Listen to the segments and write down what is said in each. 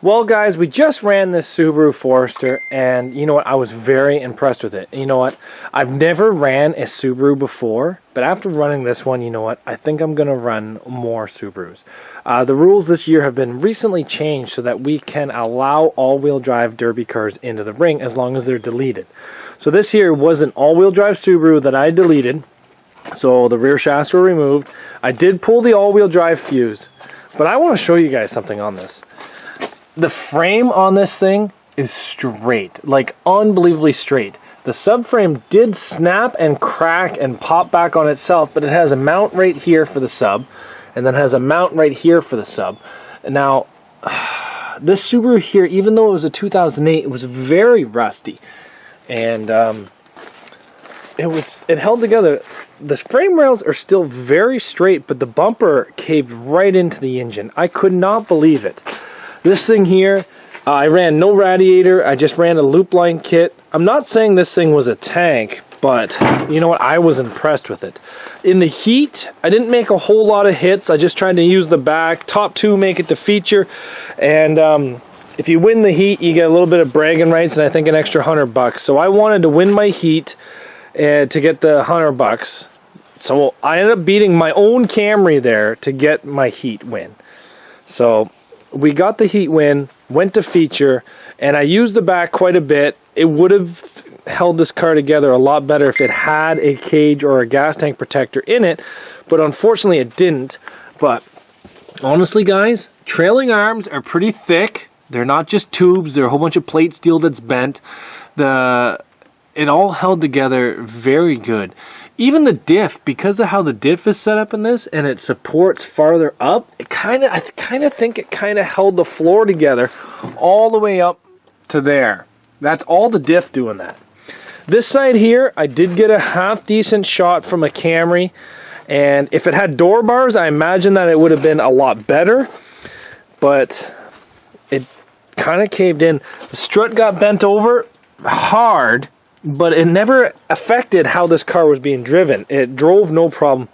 Well guys, we just ran this Subaru Forester, and you know what, I was very impressed with it. You know what, I've never ran a Subaru before, but after running this one, you know what, I think I'm gonna run more Subarus. The rules this year have been recently changed so that we can allow all-wheel drive derby cars into the ring as long as they're deleted. So this here was an all-wheel drive Subaru that I deleted, so the rear shafts were removed. I did pull the all-wheel drive fuse, but I want to show you guys something on this. The frame on this thing is straight, like unbelievably straight. The subframe did snap and crack and pop back on itself, but it has a mount right here for the sub, and then has a mount right here for the sub. Now, this Subaru here, even though it was a 2008, it was very rusty, and it held together. The frame rails are still very straight, but the bumper caved right into the engine. I could not believe it. This thing here, I ran no radiator, I just ran a loop line kit. I'm not saying this thing was a tank, but you know what, I was impressed with it. In the heat, I didn't make a whole lot of hits, I just tried to use the back, top two make it to feature, and if you win the heat, you get a little bit of bragging rights and I think an extra $100. So I wanted to win my heat to get the $100. So I ended up beating my own Camry there to get my heat win. So we got the heat win, went to feature, and I used the back quite a bit. It would have held this car together a lot better if it had a cage or a gas tank protector in it, but unfortunately it didn't. But honestly guys, trailing arms are pretty thick. They're not just tubes, they're a whole bunch of plate steel that's bent. It all held together very good. Even the diff, because of how the diff is set up in this, and it supports farther up, I kind of think it kind of held the floor together all the way up to there. That's all the diff doing that. This side here, I did get a half decent shot from a Camry, and if it had door bars, I imagine that it would have been a lot better, but it kind of caved in. The strut got bent over hard, but it never affected how this car was being driven. It drove no problem.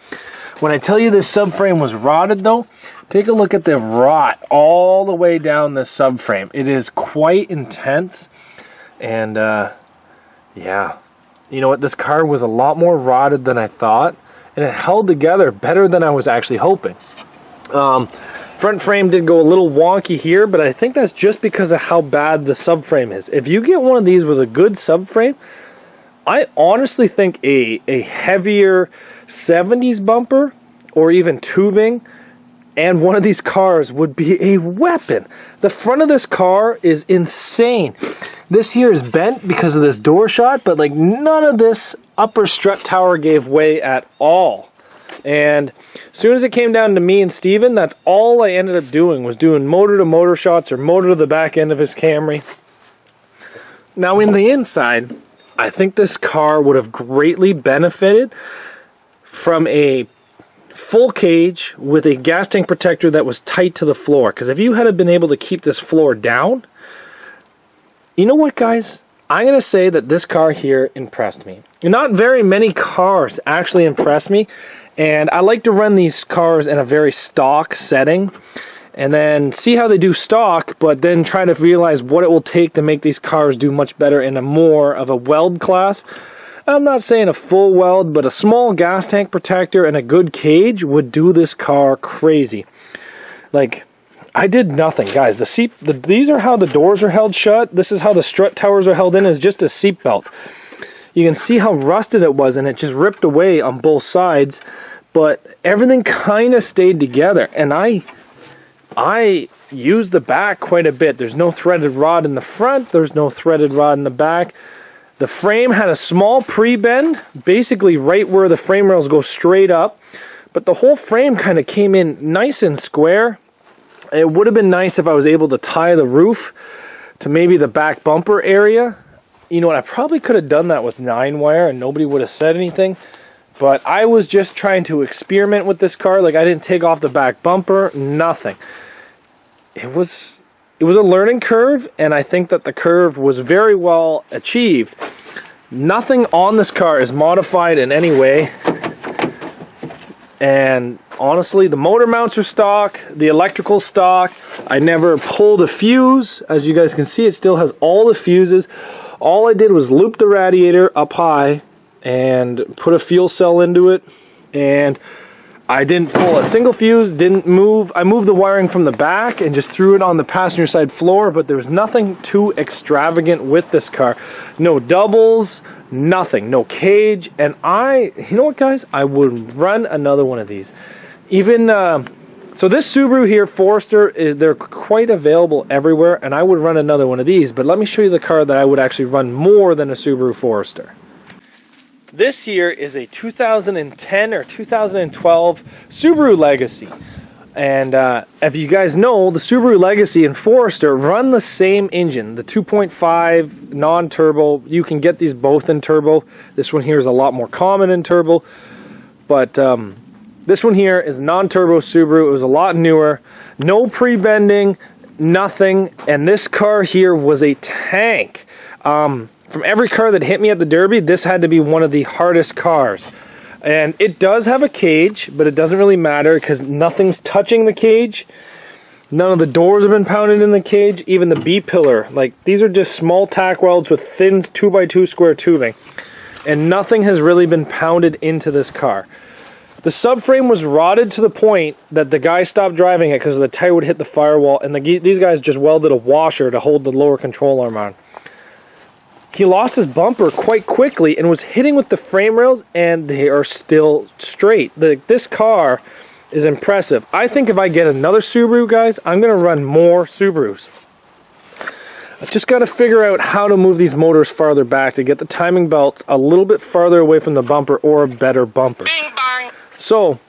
When I tell you this subframe was rotted though, take a look at the rot all the way down this subframe. It is quite intense, and yeah. You know what, this car was a lot more rotted than I thought, and it held together better than I was actually hoping. Front frame did go a little wonky here, but I think that's just because of how bad the subframe is. If you get one of these with a good subframe, I honestly think a heavier 70s bumper or even tubing and one of these cars would be a weapon. The front of this car is insane. This here is bent because of this door shot, but like none of this upper strut tower gave way at all. And as soon as it came down to me and Steven, that's all I ended up doing, was doing motor to motor shots or motor to the back end of his Camry. Now in the inside, I think this car would have greatly benefited from a full cage with a gas tank protector that was tight to the floor. Because if you had been able to keep this floor down, you know what guys? I'm going to say that this car here impressed me. Not very many cars actually impressed me. And I like to run these cars in a very stock setting and then see how they do stock, but then try to realize what it will take to make these cars do much better in a more of a weld class. I'm not saying a full weld, but a small gas tank protector and a good cage would do this car crazy. Like, I did nothing, guys. These are how the doors are held shut. This is how the strut towers are held in. It's just a seat belt. You can see how rusted it was, and it just ripped away on both sides, but everything kind of stayed together, and I used the back quite a bit. There's no threaded rod in the front, there's no threaded rod in the back. The frame had a small pre-bend, basically right where the frame rails go straight up, but the whole frame kind of came in nice and square. It would have been nice if I was able to tie the roof to maybe the back bumper area. You know what, I probably could have done that with 9-wire and nobody would have said anything, but I was just trying to experiment with this car. Like, I didn't take off the back bumper, nothing. It was a learning curve, and I think that the curve was very well achieved. Nothing on this car is modified in any way, And honestly, the motor mounts are stock, the electrical stock. I never pulled a fuse. As you guys can see, it still has all the fuses. All I did was loop the radiator up high and put a fuel cell into it. And I didn't pull a single fuse, didn't move. I moved the wiring from the back and just threw it on the passenger side floor, but there was nothing too extravagant with this car. No doubles, nothing, no cage. And you know what, guys? I would run another one of these. Even, so this Subaru here, Forester, they're quite available everywhere, and I would run another one of these. But let me show you the car that I would actually run more than a Subaru Forester. This here is a 2010 or 2012 Subaru Legacy. And if you guys know, the Subaru Legacy and Forester run the same engine, the 2.5 non-turbo. You can get these both in turbo. This one here is a lot more common in turbo. But this one here is non-turbo Subaru. It was a lot newer. No pre-bending, nothing. And this car here was a tank. From every car that hit me at the Derby, this had to be one of the hardest cars. And it does have a cage, but it doesn't really matter because nothing's touching the cage. None of the doors have been pounded in the cage. Even the B-pillar, like these are just small tack welds with thin 2x2 square tubing. And nothing has really been pounded into this car. The subframe was rotted to the point that the guy stopped driving it because the tire would hit the firewall. And these guys just welded a washer to hold the lower control arm on. He lost his bumper quite quickly and was hitting with the frame rails, and they are still straight. This car is impressive. I think if I get another Subaru, guys, I'm going to run more Subarus. I've just got to figure out how to move these motors farther back to get the timing belts a little bit farther away from the bumper or a better bumper. So,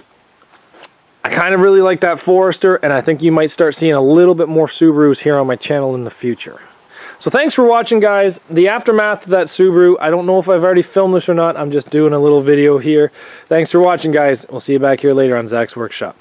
I kind of really like that Forester, and I think you might start seeing a little bit more Subarus here on my channel in the future. So thanks for watching, guys. The aftermath of that Subaru, I don't know if I've already filmed this or not. I'm just doing a little video here. Thanks for watching, guys. We'll see you back here later on Zach's Workshop.